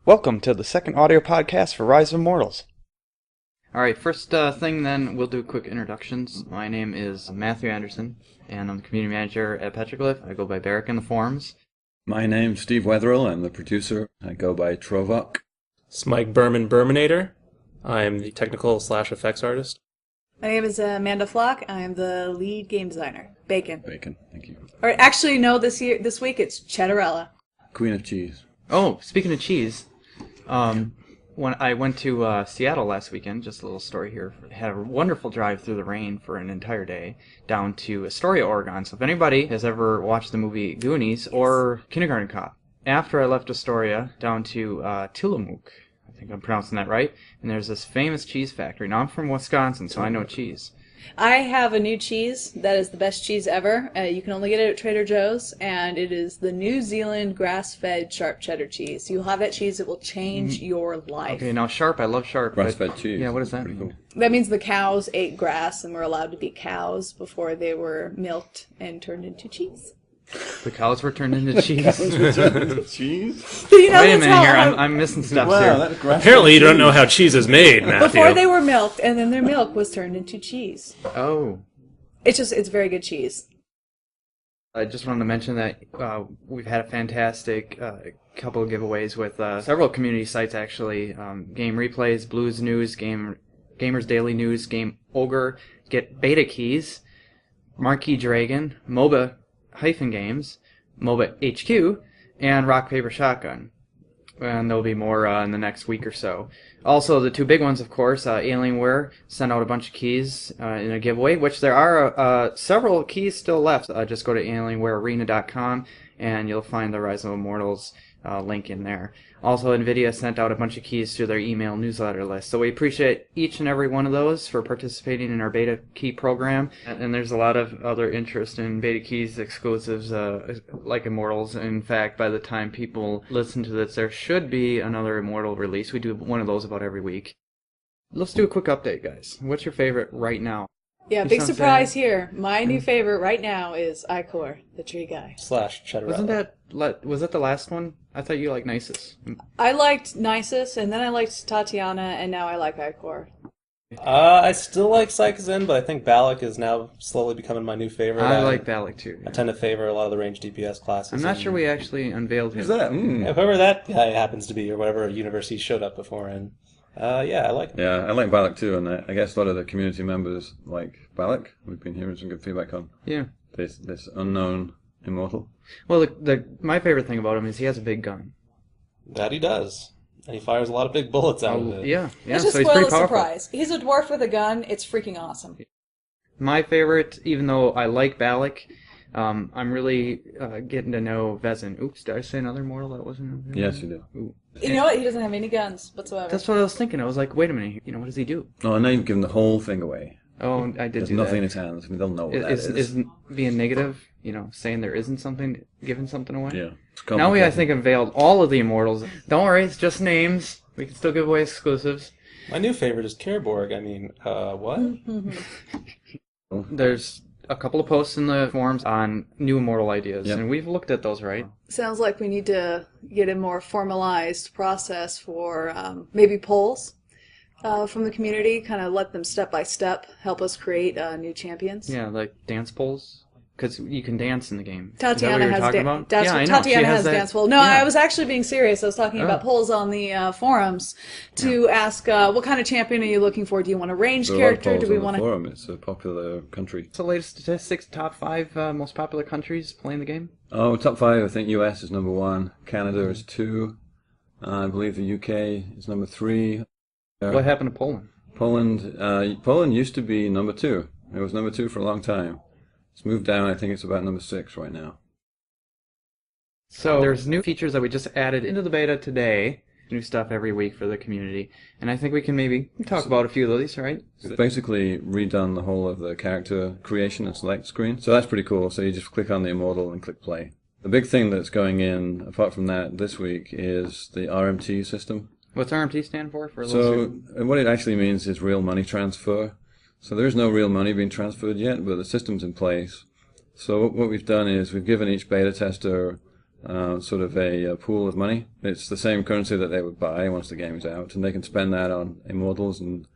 Welcome to the second audio podcast for Rise of Immortals. Alright, first thing then, we'll do quick introductions. My name is Matthew Anderson, and I'm the community manager at Petroglyph. I go by Barrick in the forums. My name's Steve Wetherill. I'm the producer. I go by Trovok. It's Mike Berman, Berminator. I am the technical/effects artist. My name is Amanda Flock. I am the lead game designer. Bacon. Bacon, thank you. Or actually, no, this week it's Cheddarella. Queen of Cheese. Oh, speaking of cheese, when I went to Seattle last weekend, just a little story here, had a wonderful drive through the rain for an entire day down to Astoria, Oregon. So if anybody has ever watched the movie Goonies or Kindergarten Cop, after I left Astoria down to Tillamook, I think I'm pronouncing that right, and there's this famous cheese factory. Now I'm from Wisconsin, so I know cheese. I have a new cheese that is the best cheese ever. You can only get it at Trader Joe's, and it is the New Zealand grass-fed sharp cheddar cheese. You'll have that cheese that will change your life. Okay, now sharp, I love sharp. Grass-fed cheese. Yeah, what does that Pretty mean? cool. That means the cows ate grass and were allowed to be cows before they were milked and turned into cheese. The cows were turned into cheese. Cheese? You know, Wait a that's minute how- here, I'm missing stuff Wow, here. that's grass-fed Apparently you don't cheese. know how cheese is made, Matthew. Before they were milked, and then their milk was turned into cheese. Oh. It's very good cheese. I just wanted to mention that we've had a fantastic couple of giveaways with several community sites, actually. Game Replays, Blues News, Gamers Daily News, Game Ogre, Get Beta Keys, Marquee Dragon, MOBA-Games, MOBA HQ, and Rock Paper Shotgun. And there'll be more in the next week or so. Also, the two big ones, of course, Alienware sent out a bunch of keys in a giveaway, which there are several keys still left. Just go to alienwarearena.com and you'll find the Rise of Immortals link in there. Also, NVIDIA sent out a bunch of keys to their email newsletter list. So we appreciate each and every one of those for participating in our beta key program. And there's a lot of other interest in beta keys exclusives like Immortals. In fact, by the time people listen to this, there should be another Immortal release. We do one of those about every week. Let's do a quick update, guys. What's your favorite right now? Yeah, You big sound surprise sad. here. My new favorite right now is Icor, the tree guy. / Cheddarella. Was that the last one? I thought you liked Nisus. I liked Nisus, and then I liked Tatiana, and now I like Icor. I still like Psychozen, but I think Balak is now slowly becoming my new favorite. I like Balak too. I tend to favor a lot of the ranged DPS classes. I'm not sure we actually unveiled him. Who's that? Yeah, whoever that guy happens to be, or whatever universe he showed up before in. Yeah, I like him. Yeah, I like Balak too, and I guess a lot of the community members like Balak. We've been hearing some good feedback on Yeah. this unknown immortal. Well, my favorite thing about him is he has a big gun. That he does. And he fires a lot of big bullets out of it. Yeah. Let's So just he's spoil pretty the powerful. surprise. He's a dwarf with a gun. It's freaking awesome. My favorite, even though I like Balak, I'm really getting to know Vezin. Oops, did I say another mortal that wasn't? Yes, you did. Ooh. You know what? He doesn't have any guns whatsoever. That's what I was thinking. I was like, wait a minute. What does he do? Oh, and now you've given the whole thing away. Oh, I did There's do nothing in that. his hands. I mean, they'll know what that Is is. being negative, saying there isn't something, giving something away? Yeah. It's Now we, I complicated. think, unveiled all of the Immortals. Don't worry, it's just names. We can still give away exclusives. My new favorite is Kerborg. I mean, what? There's a couple of posts in the forums on new Immortal ideas, Yep. and we've looked at those, right? Sounds like we need to get a more formalized process for maybe polls from the community, kind of let them step by step help us create new champions. Yeah, like dance polls. Because you can dance in the game. Is that what Tatiana you were has talking about? dance. Yeah, I know. Tatiana She has that- dance poll. No, yeah. I was actually being serious. I was talking about polls on the forums to ask what kind of champion are you looking for? Do you want a ranged There are a lot of character? polls Do we on the want to? forum. It's a popular country. What's the latest statistics? Top 5 most popular countries playing the game? Oh, top 5. I think US is number 1. Canada is 2. I believe the UK is number 3. What happened to Poland? Poland used to be number 2. It was number 2 for a long time. It's moved down. I think it's about number 6 right now. So there's new features that we just added into the beta today. New stuff every week for the community. And I think we can maybe talk about a few of these, right? It's basically redone the whole of the character creation and select screen. So that's pretty cool. So you just click on the immortal and click play. The big thing that's going in, apart from that, this week is the RMT system. What's RMT stand for? So what it actually means is real money transfer. So there is no real money being transferred yet, but the system's in place. So what we've done is we've given each beta tester sort of a pool of money. It's the same currency that they would buy once the game is out, and they can spend that on Immortals and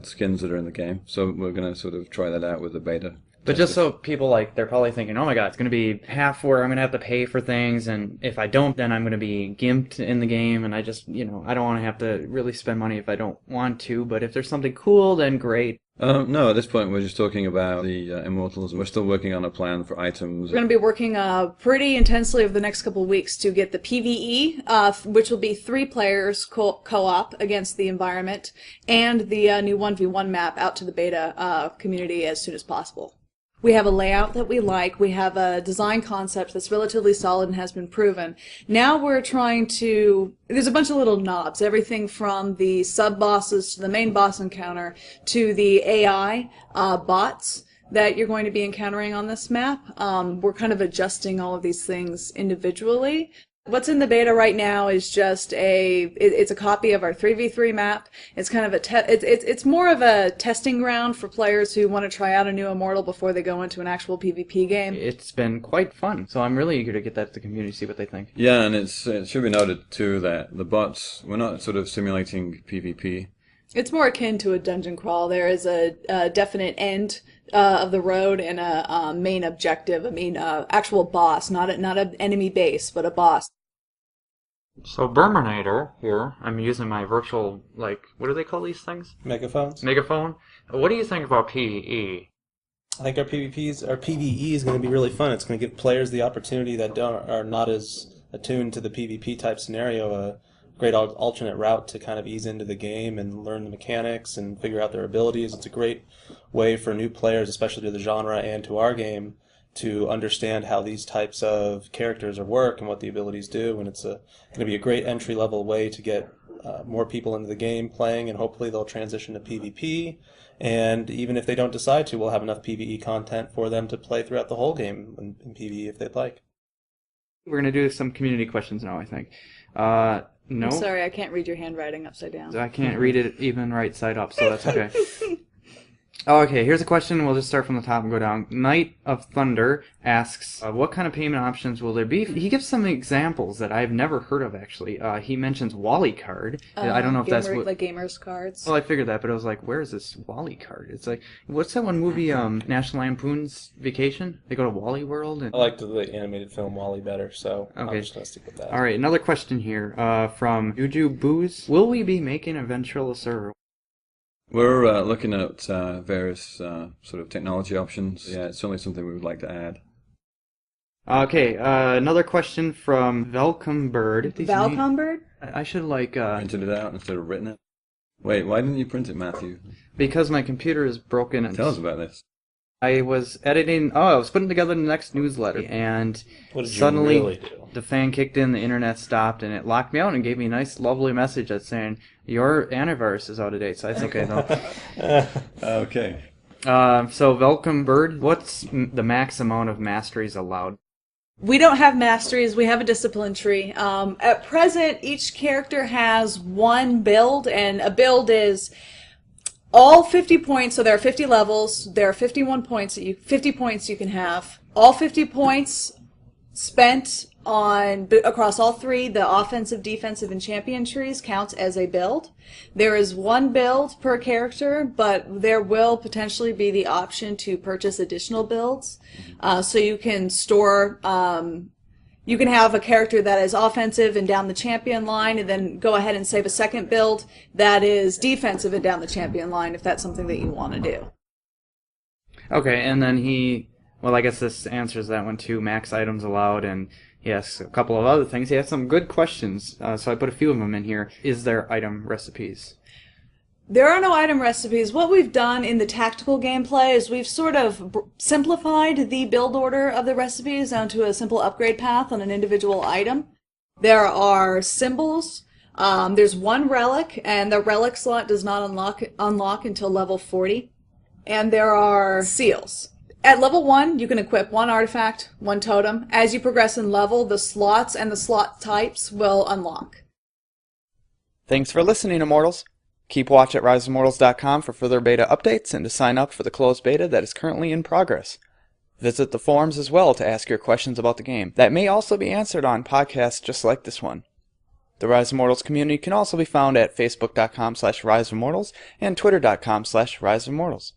skins that are in the game. So we're going to sort of try that out with the beta. But just so people, like, they're probably thinking, oh my god, it's going to be half where I'm going to have to pay for things, and if I don't, then I'm going to be gimped in the game, and I just, I don't want to have to really spend money if I don't want to, but if there's something cool, then great. No, at this point we're just talking about the Immortals, and we're still working on a plan for items. We're going to be working pretty intensely over the next couple of weeks to get the PvE, which will be 3 players co-op against the environment, and the new 1v1 map out to the beta community as soon as possible. We have a layout that we like. We have a design concept that's relatively solid and has been proven. Now we're trying to... There's a bunch of little knobs, everything from the sub-bosses to the main boss encounter to the AI bots that you're going to be encountering on this map. We're kind of adjusting all of these things individually. What's in the beta right now is just it's a copy of our 3v3 map. It's kind of it's more of a testing ground for players who want to try out a new Immortal before they go into an actual PvP game. It's been quite fun, so I'm really eager to get that to the community, see what they think. Yeah, and it should be noted too that the bots, we're not sort of simulating PvP. It's more akin to a dungeon crawl. There is a definite end of the road and a main objective. I mean, actual boss, not an enemy base, but a boss. So Burminator here, I'm using my virtual, like, what do they call these things? Megaphones. Megaphone. What do you think about PvE? I think our PvE is going to be really fun. It's going to give players the opportunity that are not as attuned to the PvP type scenario a great alternate route to kind of ease into the game and learn the mechanics and figure out their abilities. It's a great way for new players, especially to the genre and to our game, to understand how these types of characters work and what the abilities do, and it's going to be a great entry-level way to get more people into the game playing, and hopefully they'll transition to PvP, and even if they don't decide to, we'll have enough PvE content for them to play throughout the whole game in PvE if they'd like. We're going to do some community questions now, I think. No. I'm sorry, I can't read your handwriting upside down. I can't read it even right side up, so that's okay. Okay, here's a question. We'll just start from the top and go down. Knight of Thunder asks, what kind of payment options will there be? He gives some examples that I've never heard of, actually. He mentions Wally card. I don't know if that's what... Like gamers cards. Well, I figured that, but I was like, where is this Wally card? It's like, what's that one movie, National Lampoon's Vacation? They go to Wally World? And... I liked the animated film Wally better, so okay. I'm just going to stick with that. All right, another question here from Juju Booze. Will we be making a Ventrilo server? We're looking at various sort of technology options. Yeah, it's certainly something we would like to add. Okay, another question from Velcombird. Velcombird? I should printed it out instead of written it. Wait, why didn't you print it, Matthew? Because my computer is broken. And tell us about this. I was editing. I was putting together the next newsletter, and suddenly you really do? The fan kicked in, the internet stopped, and it locked me out and gave me a nice, lovely message that's saying your antivirus is out of date. So I think I know. Okay. So Welcome Bird, what's the max amount of masteries allowed? We don't have masteries. We have a discipline tree. At present, each character has one build, and a build is all 50 points. So there are 50 levels. There are 51 points 50 points you can have. All 50 points spent across all 3, the offensive, defensive, and champion trees counts as a build. There is one build per character, but there will potentially be the option to purchase additional builds. So you can store, you can have a character that is offensive and down the champion line, and then go ahead and save a second build that is defensive and down the champion line if that's something that you want to do. Okay, and then well, I guess this answers that one too. Max items allowed, and yes, a couple of other things. He has some good questions, so I put a few of them in here. Is there item recipes? There are no item recipes. What we've done in the tactical gameplay is we've sort of simplified the build order of the recipes down to a simple upgrade path on an individual item. There are symbols. There's one relic, and the relic slot does not unlock until level 40. And there are seals. At level 1, you can equip one artifact, one totem. As you progress in level, the slots and the slot types will unlock. Thanks for listening, Immortals. Keep watch at RiseImmortals.com for further beta updates and to sign up for the closed beta that is currently in progress. Visit the forums as well to ask your questions about the game that may also be answered on podcasts just like this one. The Rise of Immortals community can also be found at facebook.com/riseofimmortals and twitter.com/riseofimmortals.